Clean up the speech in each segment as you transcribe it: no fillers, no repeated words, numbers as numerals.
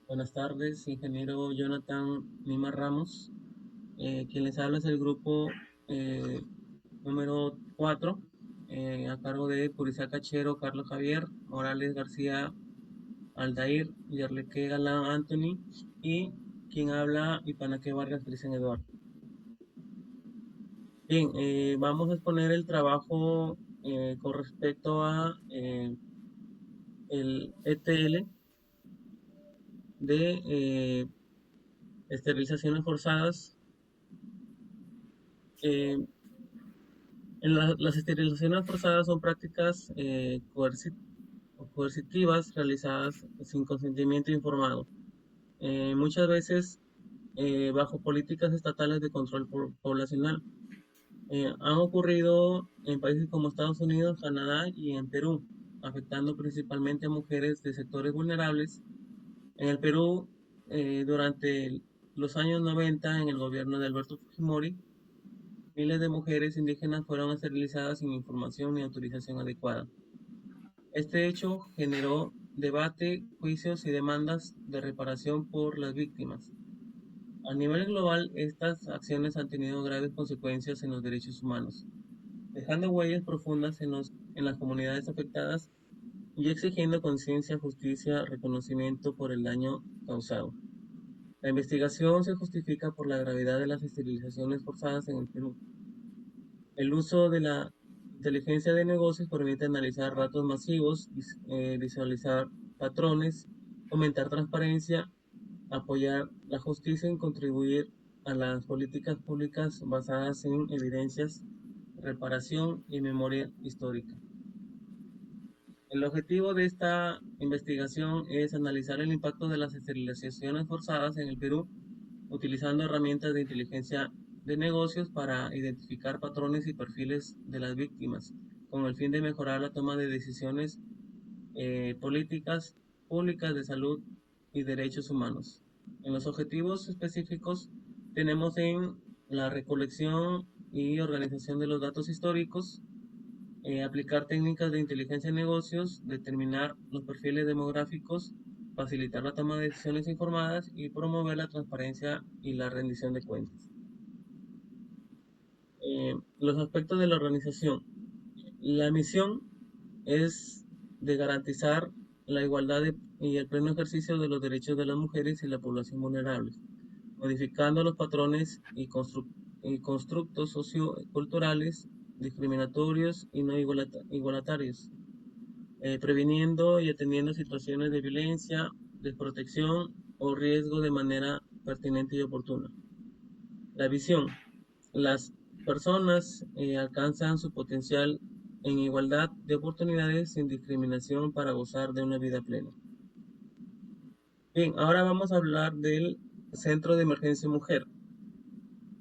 Buenas tardes, ingeniero Jonathan Lima Ramos. Quien les habla es el grupo eh, número 4, a cargo de Purizá Cachero, Carlos Javier, Morales García, Aldair, Yerleque Galán Anthony y quien habla Ipanaque Vargas Cristian Eduardo. Bien, vamos a exponer el trabajo con respecto a el ETL de esterilizaciones forzadas. Eh, las esterilizaciones forzadas son prácticas o coercitivas realizadas sin consentimiento informado, muchas veces bajo políticas estatales de control poblacional. Han ocurrido en países como Estados Unidos, Canadá y en Perú, afectando principalmente a mujeres de sectores vulnerables. En el Perú, durante los años 90, en el gobierno de Alberto Fujimori, miles de mujeres indígenas fueron esterilizadas sin información ni autorización adecuada. Este hecho generó debate, juicios y demandas de reparación por las víctimas. A nivel global, estas acciones han tenido graves consecuencias en los derechos humanos, dejando huellas profundas en las comunidades afectadas y exigiendo conciencia, justicia, reconocimiento por el daño causado. La investigación se justifica por la gravedad de las esterilizaciones forzadas en el Perú. El uso de la inteligencia de negocios permite analizar datos masivos, visualizar patrones, aumentar transparencia, apoyar la justicia y contribuir a las políticas públicas basadas en evidencias, reparación y memoria histórica. El objetivo de esta investigación es analizar el impacto de las esterilizaciones forzadas en el Perú, utilizando herramientas de inteligencia de negocios para identificar patrones y perfiles de las víctimas, con el fin de mejorar la toma de decisiones políticas públicas de salud y derechos humanos. En los objetivos específicos tenemos en la recolección y organización de los datos históricos, aplicar técnicas de inteligencia de negocios, determinar los perfiles demográficos, facilitar la toma de decisiones informadas y promover la transparencia y la rendición de cuentas. Los aspectos de la organización. La misión es de garantizar la igualdad y el pleno ejercicio de los derechos de las mujeres y la población vulnerable, modificando los patrones y constructos socioculturales discriminatorios y no igualitarios, previniendo y atendiendo situaciones de violencia, desprotección o riesgo de manera pertinente y oportuna. La visión. Las personas alcanzan su potencial en igualdad de oportunidades sin discriminación para gozar de una vida plena. Bien, ahora vamos a hablar del Centro de Emergencia Mujer.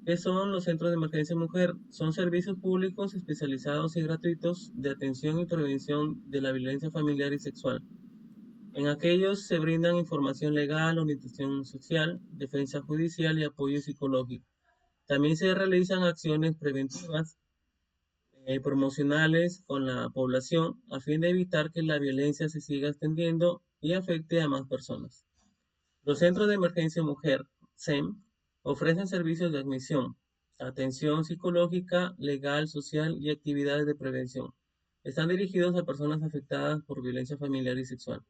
¿Qué son los centros de emergencia mujer? Son servicios públicos especializados y gratuitos de atención y prevención de la violencia familiar y sexual. En aquellos se brindan información legal, orientación social, defensa judicial y apoyo psicológico. También se realizan acciones preventivas promocionales con la población a fin de evitar que la violencia se siga extendiendo y afecte a más personas. Los centros de emergencia mujer, SEM, ofrecen servicios de admisión, atención psicológica, legal, social y actividades de prevención. Están dirigidos a personas afectadas por violencia familiar y sexual,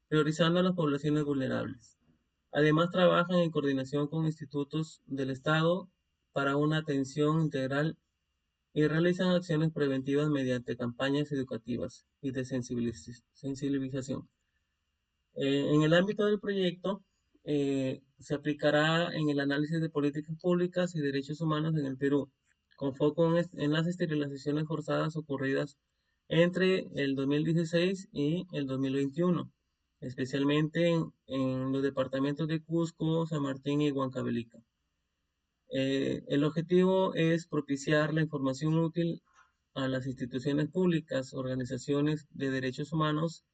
priorizando a las poblaciones vulnerables. Además, trabajan en coordinación con institutos del Estado para una atención integral y realizan acciones preventivas mediante campañas educativas y de sensibilización. En el ámbito del proyecto, se aplicará en el análisis de políticas públicas y derechos humanos en el Perú, con foco en las esterilizaciones forzadas ocurridas entre el 2016 y el 2021, especialmente en los departamentos de Cusco, San Martín y Huancavelica. El objetivo es propiciar la información útil a las instituciones públicas, organizaciones de derechos humanos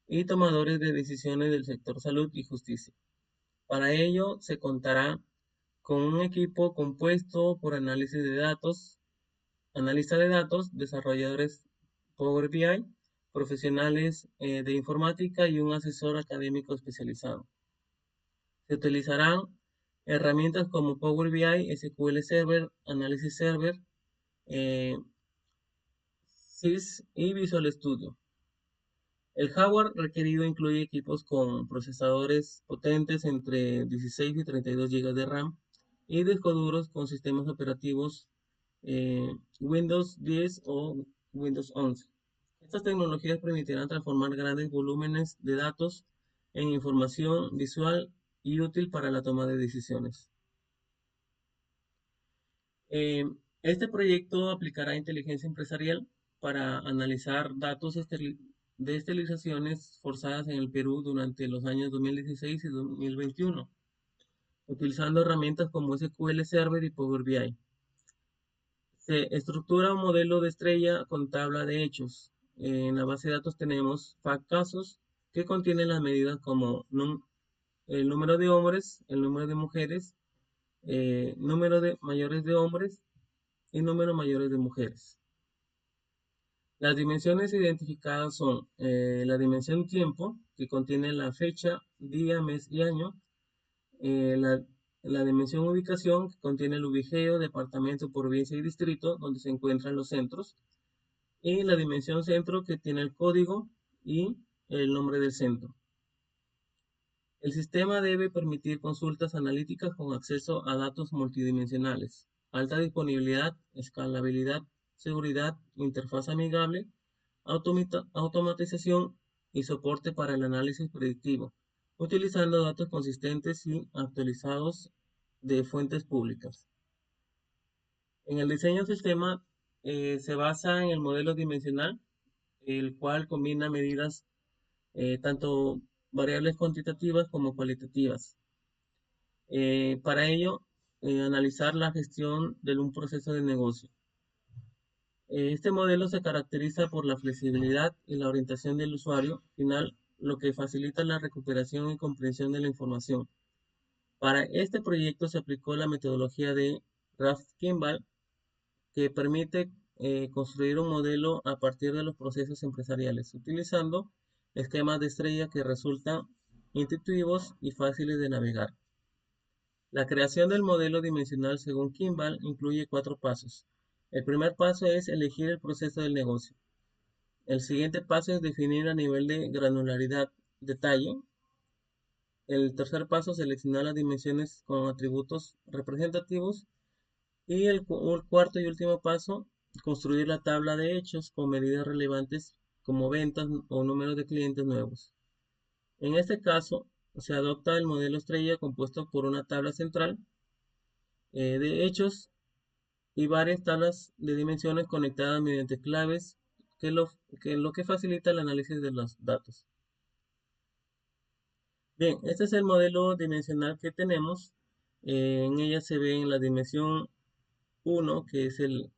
y tomadores de decisiones del sector salud y justicia. Para ello, se contará con un equipo compuesto por analistas de datos, desarrolladores Power BI, profesionales de informática y un asesor académico especializado. Se utilizarán herramientas como Power BI, SQL Server, Analysis Server, eh, SIS y Visual Studio. El hardware requerido incluye equipos con procesadores potentes entre 16 y 32 GB de RAM y discos duros con sistemas operativos Windows 10 o Windows 11. Estas tecnologías permitirán transformar grandes volúmenes de datos en información visual y útil para la toma de decisiones. Eh, este proyecto aplicará inteligencia empresarial para analizar datos de esterilizaciones forzadas en el Perú durante los años 2016 y 2021, utilizando herramientas como SQL Server y Power BI. Se estructura un modelo de estrella con tabla de hechos. En la base de datos tenemos fact casos que contienen las medidas como el número de hombres, el número de mujeres, número de mayores de hombres y número mayores de mujeres. Las dimensiones identificadas son la dimensión tiempo, que contiene la fecha, día, mes y año. eh, la, la dimensión ubicación, que contiene el ubiceo, departamento, provincia y distrito, donde se encuentran los centros. Y la dimensión centro, que tiene el código y el nombre del centro. El sistema debe permitir consultas analíticas con acceso a datos multidimensionales, alta disponibilidad, escalabilidad, seguridad, interfaz amigable, automatización y soporte para el análisis predictivo, utilizando datos consistentes y actualizados de fuentes públicas. En el diseño del sistema se basa en el modelo dimensional, el cual combina medidas tanto variables cuantitativas como cualitativas. Para ello, analizar la gestión de un proceso de negocio. Este modelo se caracteriza por la flexibilidad y la orientación del usuario final, lo que facilita la recuperación y comprensión de la información. Para este proyecto se aplicó la metodología de Raft-Kimball, que permite construir un modelo a partir de los procesos empresariales, utilizando esquemas de estrella que resultan intuitivos y fáciles de navegar. La creación del modelo dimensional según Kimball incluye 4 pasos. El primer paso es elegir el proceso del negocio. El siguiente paso es definir a nivel de granularidad detalle. El tercer paso, seleccionar las dimensiones con atributos representativos. Y el cuarto y último paso, construir la tabla de hechos con medidas relevantes como ventas o números de clientes nuevos. En este caso, se adopta el modelo estrella compuesto por una tabla central de hechos y varias tablas de dimensiones conectadas mediante claves, lo que facilita el análisis de los datos. Bien, este es el modelo dimensional que tenemos. En ella se ve en la dimensión 1, que es el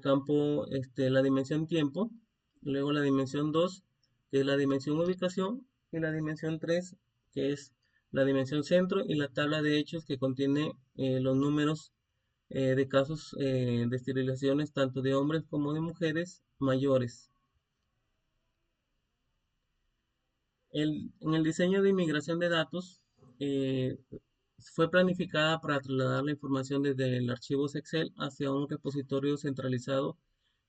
campo, la dimensión tiempo, luego la dimensión 2, que es la dimensión ubicación, y la dimensión 3, que es la dimensión centro, y la tabla de hechos que contiene los números de casos de esterilizaciones tanto de hombres como de mujeres mayores. En el diseño de inmigración de datos eh, fue planificada para trasladar la información desde el archivo Excel hacia un repositorio centralizado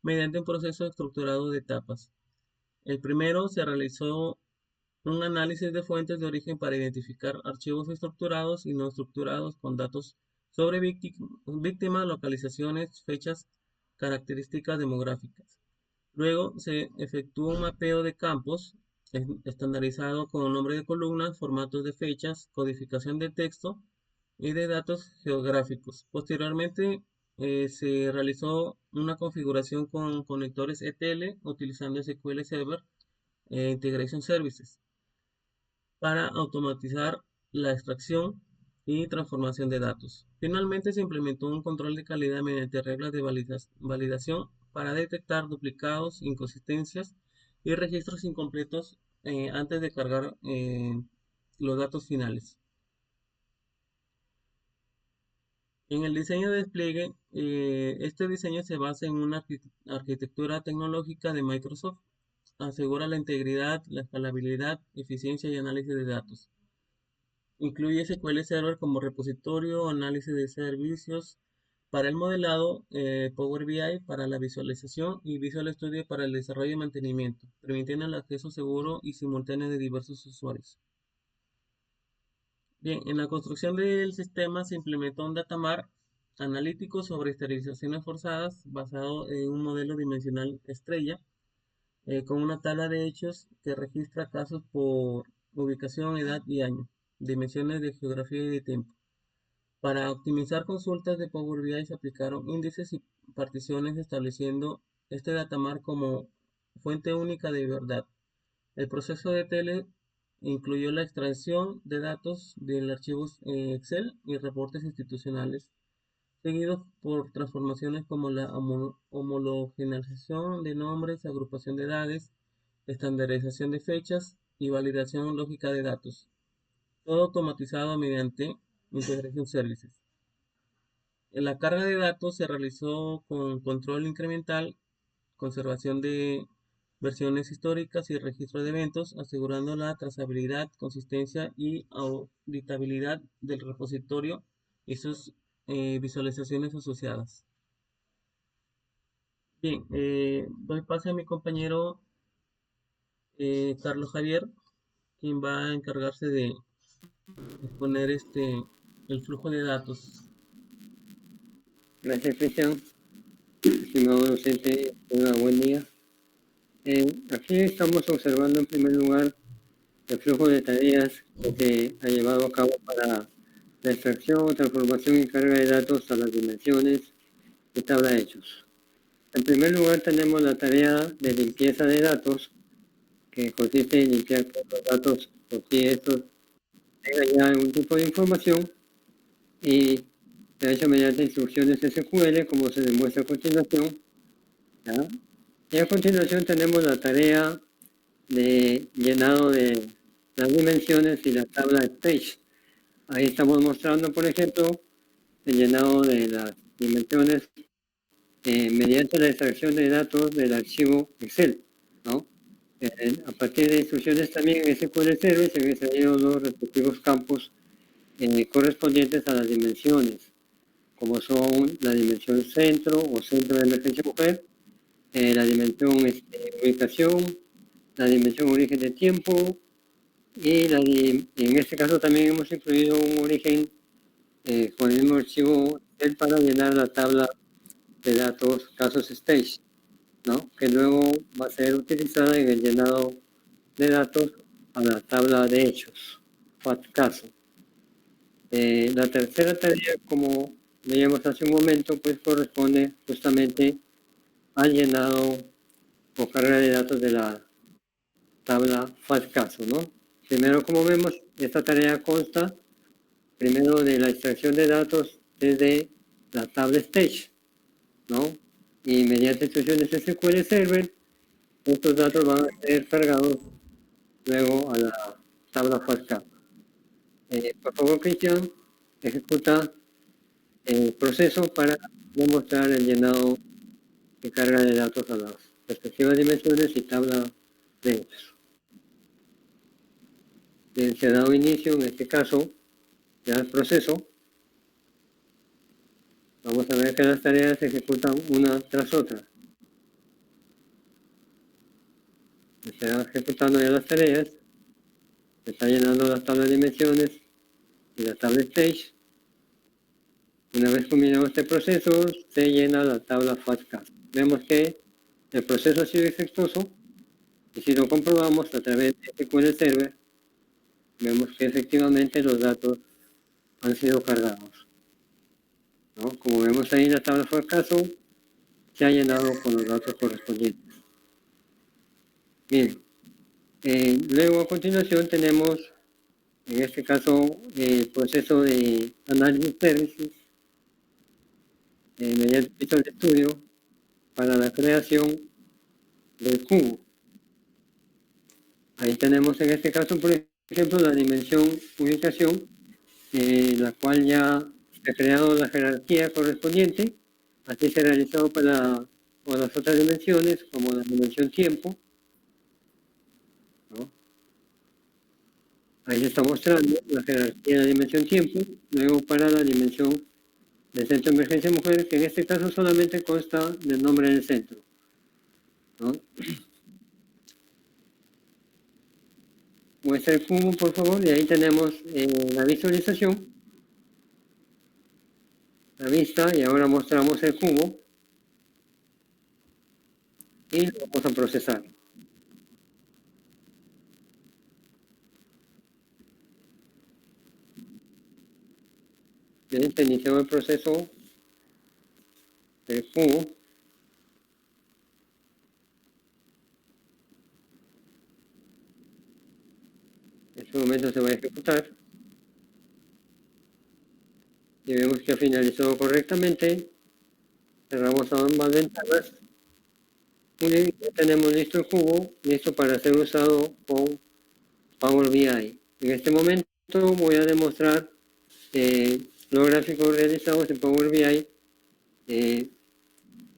mediante un proceso estructurado de etapas. El primero se realizó un análisis de fuentes de origen para identificar archivos estructurados y no estructurados con datos sobre víctimas, localizaciones, fechas, características demográficas. Luego se efectuó un mapeo de campos estandarizado con nombre de columnas, formatos de fechas, codificación de texto y de datos geográficos. Posteriormente se realizó una configuración con conectores ETL utilizando SQL Server Integration Services para automatizar la extracción y transformación de datos. Finalmente se implementó un control de calidad mediante reglas de validación para detectar duplicados, inconsistencias y registros incompletos antes de cargar los datos finales. En el diseño de despliegue, este diseño se basa en una arquitectura tecnológica de Microsoft. Asegura la integridad, la escalabilidad, eficiencia y análisis de datos. Incluye SQL Server como repositorio, análisis de servicios para el modelado, Power BI para la visualización y Visual Studio para el desarrollo y mantenimiento, permitiendo el acceso seguro y simultáneo de diversos usuarios. Bien, en la construcción del sistema se implementó un datamar analítico sobre esterilizaciones forzadas basado en un modelo dimensional estrella, con una tabla de hechos que registra casos por ubicación, edad y año, dimensiones de geografía y de tiempo. Para optimizar consultas de Power BI se aplicaron índices y particiones estableciendo este datamar como fuente única de verdad. El proceso de tele incluyó la extracción de datos del archivo Excel y reportes institucionales, seguidos por transformaciones como la homologeneización de nombres, agrupación de edades, estandarización de fechas y validación lógica de datos, todo automatizado mediante Integration Services. La carga de datos se realizó con control incremental, conservación de versiones históricas y registro de eventos, asegurando la trazabilidad, consistencia y auditabilidad del repositorio y sus visualizaciones asociadas. Bien, doy pase a mi compañero Carlos Javier, quien va a encargarse de exponer el flujo de datos. Gracias, Cristian. Estimado docente, buen día. Aquí estamos observando en primer lugar el flujo de tareas que se ha llevado a cabo para la extracción, transformación y carga de datos a las dimensiones de tabla de hechos. En primer lugar tenemos la tarea de limpieza de datos, que consiste en limpiar todos los datos por si estos tengan ya algún tipo de información, y se ha hecho mediante instrucciones SQL, como se demuestra a continuación. ¿Ya? Y a continuación tenemos la tarea de llenado de las dimensiones y la tabla stage. Ahí estamos mostrando, por ejemplo, el llenado de las dimensiones mediante la extracción de datos del archivo Excel, ¿no? A partir de instrucciones también en SQL Server se han extraído los respectivos campos correspondientes a las dimensiones, como son la dimensión centro o centro de emergencia mujer, la dimensión ubicación, la dimensión origen de tiempo, y en este caso también hemos incluido un origen con el mismo archivo para llenar la tabla de datos casos stage, ¿no? Que luego va a ser utilizada en el llenado de datos a la tabla de hechos, caso. La tercera tarea, como veíamos hace un momento, pues corresponde justamente al llenado o carga de datos de la tabla caso, ¿no? Primero, como vemos, esta tarea consta primero de la extracción de datos desde la tabla stage, ¿no? Y mediante instrucciones SQL Server, estos datos van a ser cargados luego a la tabla FATCAP. Por favor, Cristian, ejecuta el proceso para demostrar el llenado de carga de datos a las respectivas dimensiones y tabla de hechos. Se ha dado inicio, en este caso, ya el proceso. Vamos a ver que las tareas se ejecutan una tras otra. Se están ejecutando ya las tareas, se está llenando las tablas de dimensiones y la tabla stage. Una vez culminado este proceso, se llena la tabla FATCAS. Vemos que el proceso ha sido exitoso, y si lo comprobamos a través de SQL Server, vemos que efectivamente los datos han sido cargados, ¿no? Como vemos ahí, la tabla FATCAS se ha llenado con los datos correspondientes. Bien, luego a continuación tenemos, en este caso, el proceso de análisis services mediante Visual Studio para la creación del cubo. Ahí tenemos en este caso, por ejemplo, la dimensión ubicación, la cual ya se ha creado la jerarquía correspondiente. Así se ha realizado para las otras dimensiones, como la dimensión tiempo, ¿no? Ahí se está mostrando la jerarquía de la dimensión tiempo, luego para la dimensión del centro de emergencia mujer, que en este caso solamente consta del nombre del centro, ¿no? Muestra el cubo, por favor, y ahí tenemos la visualización, la vista, y ahora mostramos el cubo y lo vamos a procesar. Bien, se inició el proceso del cubo. En este momento se va a ejecutar. Y vemos que ha finalizado correctamente. Cerramos ambas ventanas. Y ya tenemos listo el cubo, listo para ser usado con Power BI. En este momento voy a demostrar los gráficos realizados en Power BI,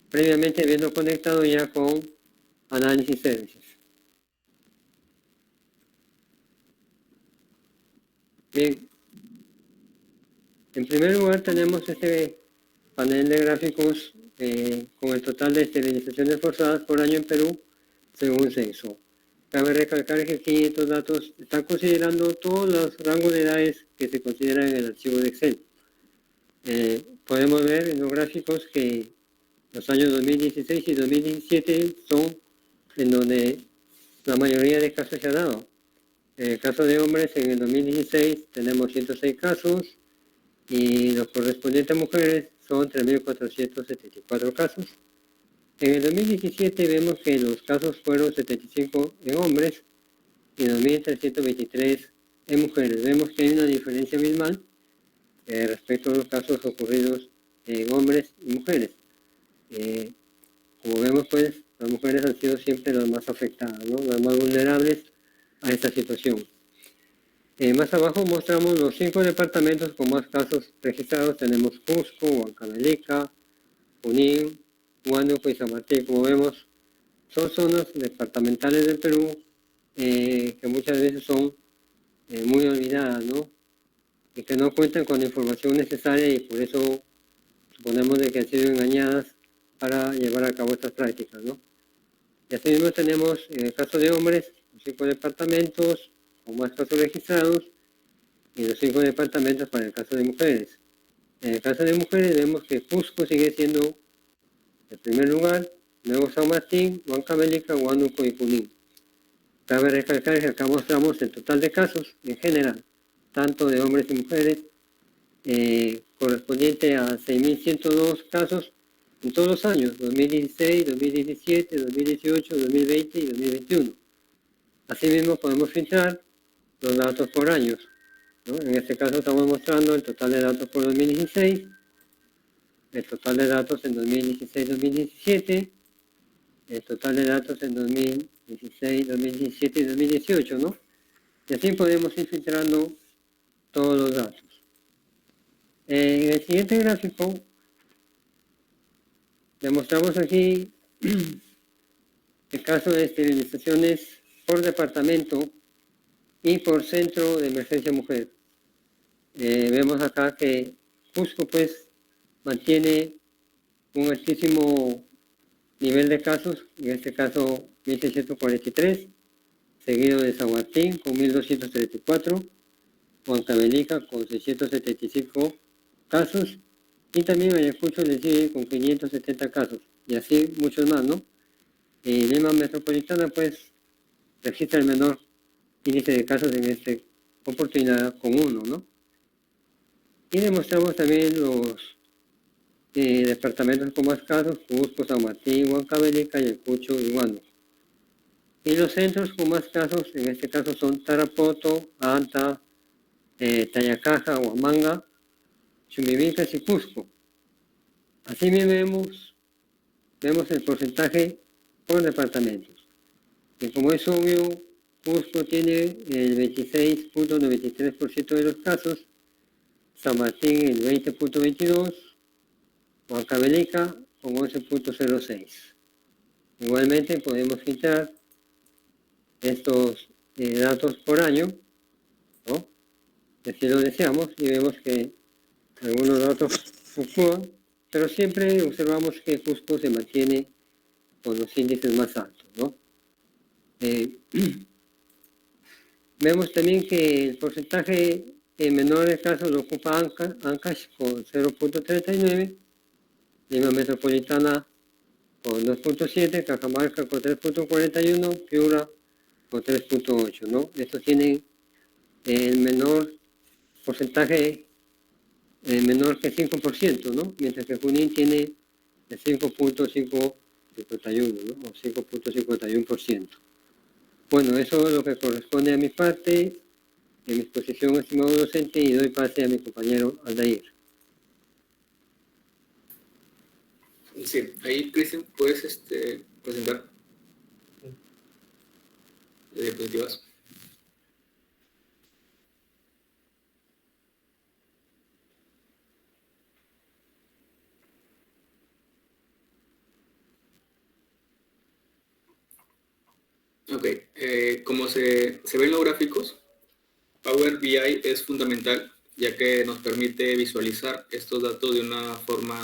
previamente habiendo conectado ya con Analysis Services. Bien, en primer lugar tenemos este panel de gráficos con el total de esterilizaciones forzadas por año en Perú según censo. Cabe recalcar que aquí estos datos están considerando todos los rangos de edades que se consideran en el archivo de Excel. Podemos ver en los gráficos que los años 2016 y 2017 son en donde la mayoría de casos se ha dado. En el caso de hombres, en el 2016 tenemos 106 casos y los correspondientes a mujeres son 3.474 casos. En el 2017 vemos que los casos fueron 75 en hombres y 2.323 en mujeres. Vemos que hay una diferencia abismal respecto a los casos ocurridos en hombres y mujeres. Como vemos, pues, las mujeres han sido siempre las más afectadas, ¿no? Las más vulnerables a esta situación. Más abajo mostramos los 5 departamentos con más casos registrados. Tenemos Cusco, Huancavelica, Junín, Huánuco y San Martín. Como vemos, son zonas departamentales del Perú que muchas veces son muy olvidadas, ¿no? Y que no cuentan con la información necesaria y por eso suponemos de que han sido engañadas para llevar a cabo estas prácticas, ¿no? Y así mismo tenemos, en el caso de hombres, los 5 departamentos con más casos registrados y los 5 departamentos para el caso de mujeres. En el caso de mujeres vemos que Cusco sigue siendo el primer lugar, luego San Martín, Huancavelica, Huánuco y Junín. Cabe recalcar que acá mostramos el total de casos en general, tanto de hombres y mujeres, correspondiente a 6.102 casos en todos los años, 2016, 2017, 2018, 2020 y 2021. Asimismo podemos filtrar los datos por años, ¿no? En este caso estamos mostrando el total de datos por 2016, el total de datos en 2016-2017, el total de datos en 2016, 2017 y 2018, ¿no? Y así podemos ir filtrando todos los datos. En el siguiente gráfico demostramos aquí el caso de esterilizaciones por departamento y por centro de emergencia mujer. Vemos acá que Cusco pues mantiene un altísimo nivel de casos, en este caso 1.643, seguido de San Martín con 1.234, Huancavelica con 675 casos y también Ayacucho le sigue con 570 casos y así muchos más, ¿no? Y Lima Metropolitana pues registra el menor índice de casos en esta oportunidad con 1, ¿no? Y demostramos también los departamentos con más casos, Cusco, San Martín, Huancavelica, Ayacucho y Huánuco. Y los centros con más casos, en este caso son Tarapoto, Anta, Tayacaja, Huamanga, Chumbimicas y Cusco. Así vemos el porcentaje por departamentos. Y como es obvio, Cusco tiene el 26.93% de los casos, San Martín el 20.22%, Huancavelica con 11.06%. Igualmente podemos filtrar estos datos por año, si así lo deseamos, y vemos que algunos datos fluctúan, pero siempre observamos que Cusco se mantiene con los índices más altos, ¿no? Vemos también que el porcentaje en menores casos lo ocupa Ancash con 0.39, Lima Metropolitana con 2.7, Cajamarca con 3.41, Piura con 3.8, ¿no? Estos tienen el menor porcentaje, menor que 5%, ¿no? Mientras que Junín tiene el 5.51, ¿no? O 5.51%. Bueno, eso es lo que corresponde a mi parte, en mi exposición, estimado docente, y doy pase a mi compañero Aldair. Sí, ahí, Cristian, puedes presentar las diapositivas. Ok, como se ven los gráficos, Power BI es fundamental, ya que nos permite visualizar estos datos de una forma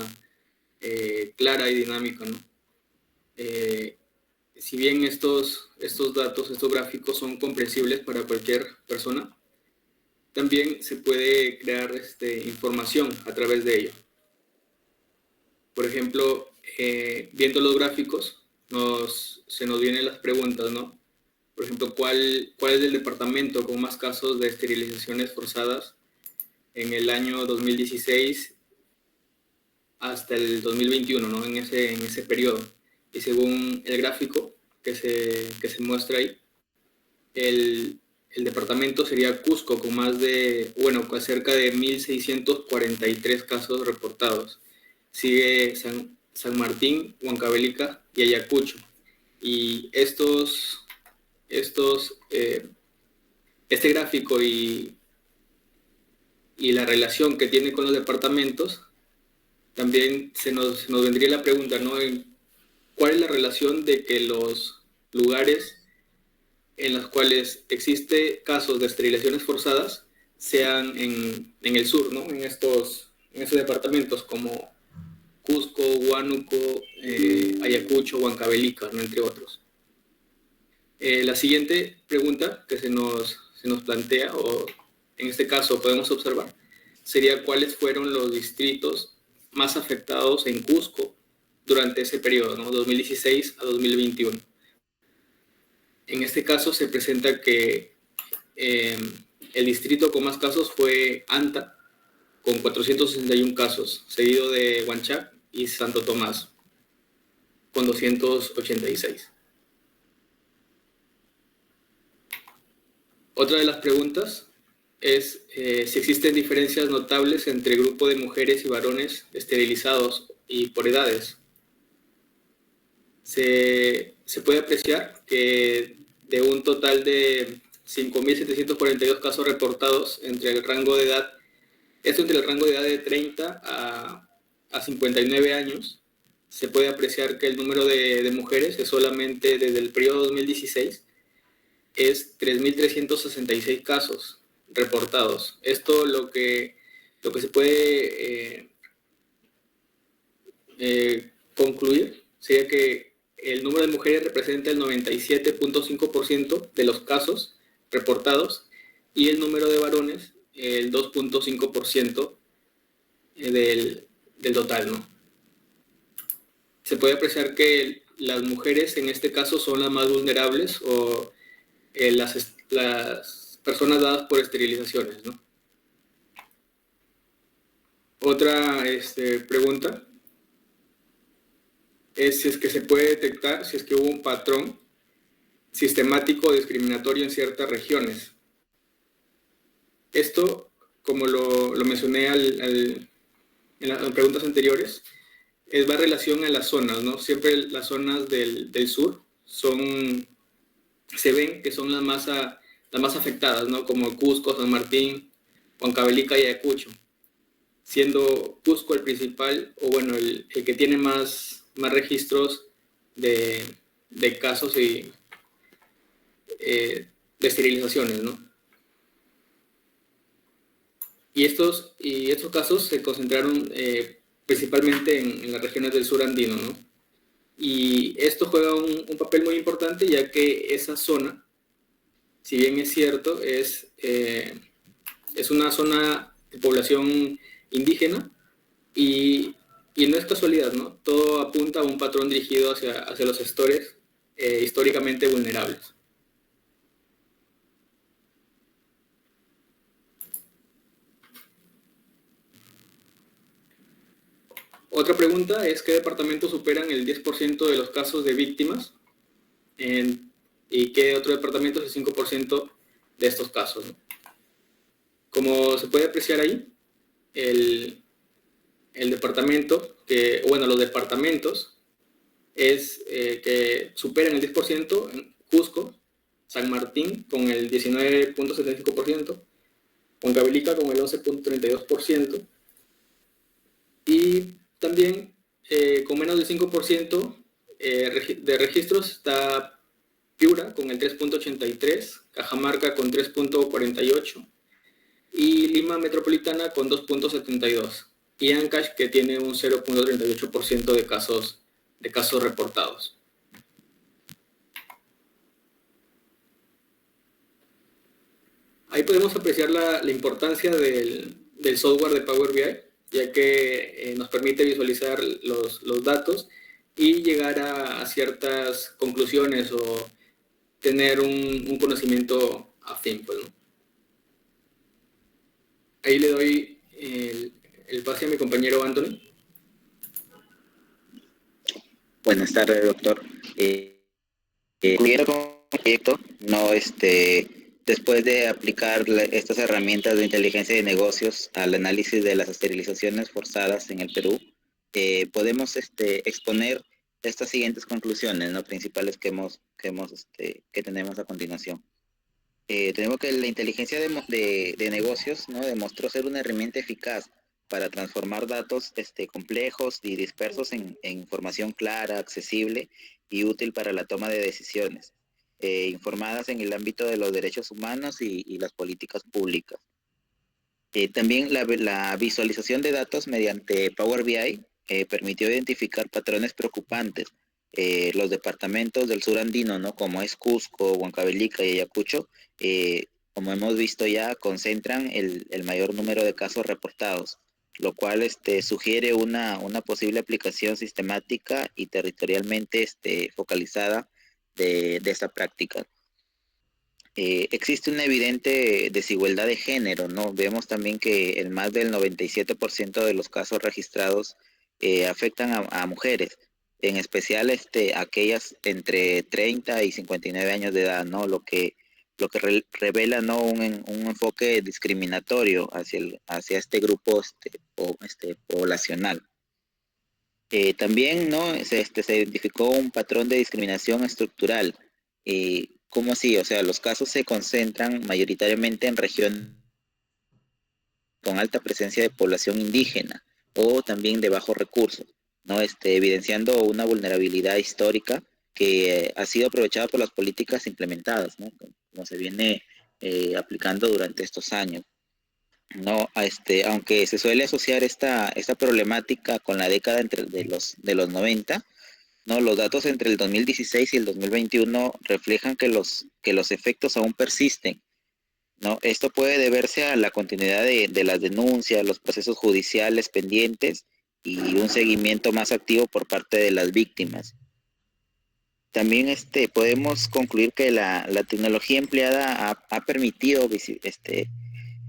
clara y dinámica, ¿no? Si bien estos datos, estos gráficos son comprensibles para cualquier persona, también se puede crear información a través de ello. Por ejemplo, viendo los gráficos, se nos vienen las preguntas, ¿no? Por ejemplo, ¿cuál es el departamento con más casos de esterilizaciones forzadas en el año 2016 hasta el 2021, ¿no? En ese periodo. Y según el gráfico que se muestra ahí, el departamento sería Cusco, con con cerca de 1.643 casos reportados. Sigue San Martín, Huancavelica y Ayacucho. Y este gráfico y la relación que tiene con los departamentos, también se nos vendría la pregunta, ¿no? ¿Cuál es la relación de que los lugares en los cuales existe casos de esterilizaciones forzadas sean en el sur, ¿no? En esos departamentos como Cusco, Huánuco, Ayacucho, Huancavelica, ¿no? Entre otros. La siguiente pregunta que se nos plantea, o en este caso podemos observar, sería cuáles fueron los distritos más afectados en Cusco durante ese periodo, ¿no? 2016 a 2021. En este caso se presenta que el distrito con más casos fue Anta, con 461 casos, seguido de Huanchac y Santo Tomás, con 286. Otra de las preguntas es si existen diferencias notables entre el grupo de mujeres y varones esterilizados y por edades. Se puede apreciar que de un total de 5.742 casos reportados entre el rango de edad, de 30 a 59 años, se puede apreciar que el número de mujeres es solamente desde el periodo 2016 es 3.366 casos reportados. Esto lo que se puede concluir sería que el número de mujeres representa el 97.5% de los casos reportados y el número de varones el 2.5% del total, ¿no? Se puede apreciar que las mujeres en este caso son las más vulnerables o las personas dadas por esterilizaciones, ¿no? Otra pregunta es si es que se puede detectar si es que hubo un patrón sistemático discriminatorio en ciertas regiones. Esto, como lo mencioné en las preguntas anteriores, va en relación a las zonas, ¿no? Siempre las zonas del sur se ven que son las más afectadas, ¿no? Como Cusco, San Martín, Huancavelica y Ayacucho, siendo Cusco el principal, o bueno, el que tiene más registros de casos y de esterilizaciones, ¿no? estos casos se concentraron principalmente en las regiones del sur andino, ¿no? Y esto juega un papel muy importante, ya que esa zona, si bien es cierto, es una zona de población indígena y no es casualidad, ¿no? Todo apunta a un patrón dirigido hacia los sectores históricamente vulnerables. Otra pregunta es: ¿qué departamentos superan el 10% de los casos de víctimas? ¿Y qué otro departamento es el 5% de estos casos, ¿no? Como se puede apreciar ahí, el departamento, los departamentos que superan el 10%, en Cusco, San Martín con el 19.75%, Huancavelica con el 11.32%, y también con menos del 5% de registros está Piura con el 3.83%, Cajamarca con 3.48%, y Lima Metropolitana con 2.72%, y Ancash, que tiene un 0.38% de casos reportados. Ahí podemos apreciar la importancia del software de Power BI, ya que nos permite visualizar los datos y llegar a ciertas conclusiones o tener un conocimiento afín, pues, ¿no? Ahí le doy el pase a mi compañero Anthony. Buenas tardes, doctor. Concluyendo con el proyecto, no, después de aplicar estas herramientas de inteligencia de negocios al análisis de las esterilizaciones forzadas en el Perú, podemos exponer estas siguientes conclusiones, ¿no?, principales que tenemos a continuación. Tenemos que la inteligencia de negocios, ¿no?, demostró ser una herramienta eficaz para transformar datos complejos y dispersos en información clara, accesible y útil para la toma de decisiones, informadas en el ámbito de los derechos humanos y las políticas públicas. También la visualización de datos mediante Power BI permitió identificar patrones preocupantes. Los departamentos del sur andino, ¿no?, como es Cusco, Huancavelica y Ayacucho, como hemos visto ya, concentran el mayor número de casos reportados, lo cual sugiere una posible aplicación sistemática y territorialmente focalizada de esta práctica. Existe una evidente desigualdad de género, ¿no? Vemos también que el más del 97% de los casos registrados afectan a mujeres, en especial aquellas entre 30 y 59 años de edad, ¿no? Lo que revela, ¿no?, un enfoque discriminatorio hacia este grupo poblacional. También, ¿no?, se identificó un patrón de discriminación estructural. ¿Cómo así? O sea, los casos se concentran mayoritariamente en regiones con alta presencia de población indígena o también de bajos recursos, ¿no? Evidenciando una vulnerabilidad histórica que ha sido aprovechada por las políticas implementadas, ¿no?, como se viene aplicando durante estos años, ¿no? Aunque se suele asociar esta problemática con la década de los 90, ¿no?, los datos entre el 2016 y el 2021 reflejan que los efectos aún persisten, ¿no? Esto puede deberse a la continuidad de las denuncias, los procesos judiciales pendientes y un seguimiento más activo por parte de las víctimas. También podemos concluir que la tecnología empleada ha permitido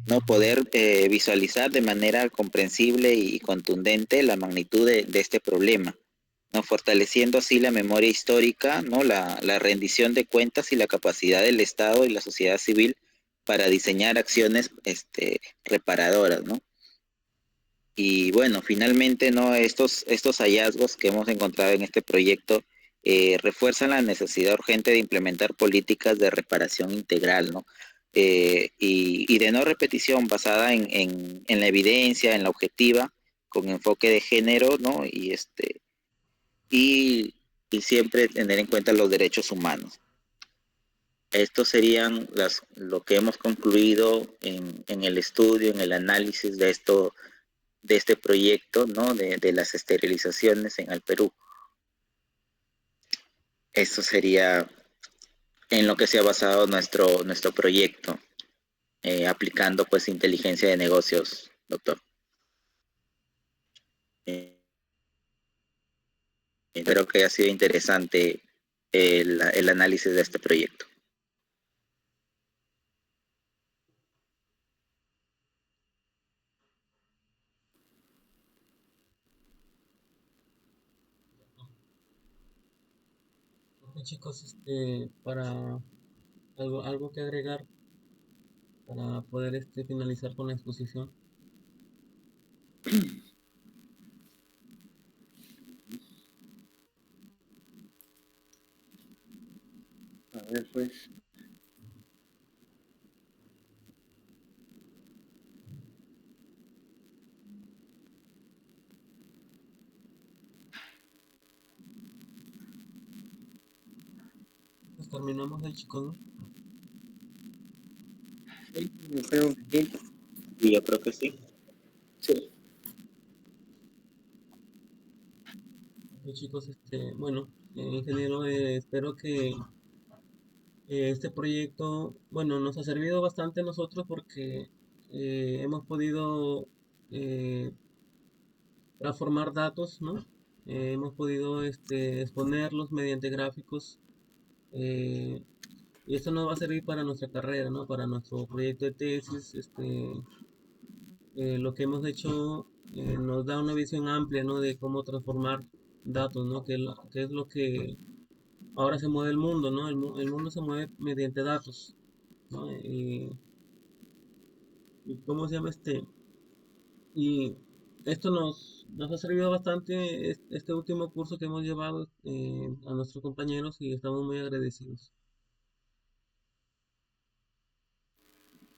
no poder visualizar de manera comprensible y contundente la magnitud de este problema, ¿no?, fortaleciendo así la memoria histórica, ¿no?, la rendición de cuentas y la capacidad del Estado y la sociedad civil para diseñar acciones reparadoras, ¿no? Y bueno, finalmente, ¿no?, estos hallazgos que hemos encontrado en este proyecto refuerzan la necesidad urgente de implementar políticas de reparación integral, ¿no?, y de no repetición, basada en la evidencia, en la objetiva, con enfoque de género, ¿no?, y siempre tener en cuenta los derechos humanos. Estos serían lo que hemos concluido en el estudio, en el análisis de este proyecto, ¿no? De las esterilizaciones en el Perú. Eso sería en lo que se ha basado nuestro proyecto, aplicando pues inteligencia de negocios, doctor. Espero que haya sido interesante el análisis de este proyecto. Ok, chicos, para algo que agregar para poder finalizar con la exposición. A ver, pues. Pues terminamos ahí, chicos, ¿no? Sí, yo creo que sí. Y yo creo que sí. Sí. Ok, chicos, bueno, ingeniero, espero que este proyecto, bueno, nos ha servido bastante a nosotros porque hemos podido eh, transformar datos, ¿no? Hemos podido exponerlos mediante gráficos, eh, y esto nos va a servir para nuestra carrera, ¿no? Para nuestro proyecto de tesis. Lo que hemos hecho nos da una visión amplia, ¿no? De cómo transformar datos, ¿no? Que es lo que ahora se mueve el mundo, ¿no? El mundo se mueve mediante datos, ¿no? Y ¿cómo se llama Y esto nos ha servido bastante este último curso que hemos llevado a nuestros compañeros y estamos muy agradecidos.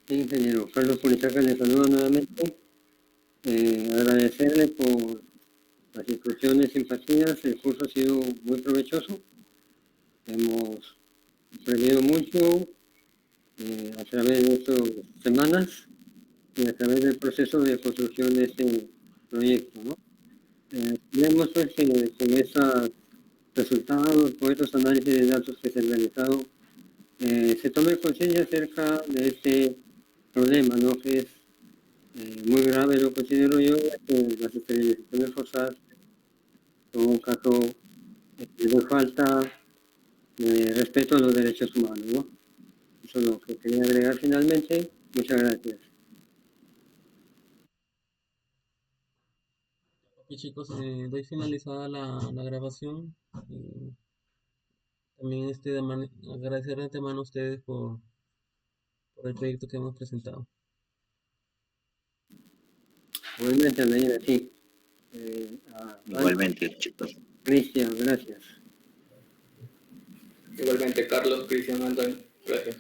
Sí, ingeniero Carlos Purichaca le saluda nuevamente. Agradecerle por las instrucciones y empatías. El curso ha sido muy provechoso. Hemos aprendido mucho a través de estas semanas y a través del proceso de construcción de este proyecto, ¿no? Vemos pues que con estos resultados, con estos análisis de datos que se han realizado, se tome conciencia acerca de este problema, ¿no? Que es muy grave, lo considero yo, que las esterilizaciones forzadas son un caso de falta de respeto a los derechos humanos, ¿no? Eso es lo que quería agregar finalmente. Muchas gracias. Ok, chicos, doy finalizada la grabación. También agradecer de antemano a ustedes por el proyecto que hemos presentado. Igualmente, Anaína, sí. Igualmente, chicos. Cristian, gracias. Igualmente, Carlos, Cristian, Antonio. Gracias.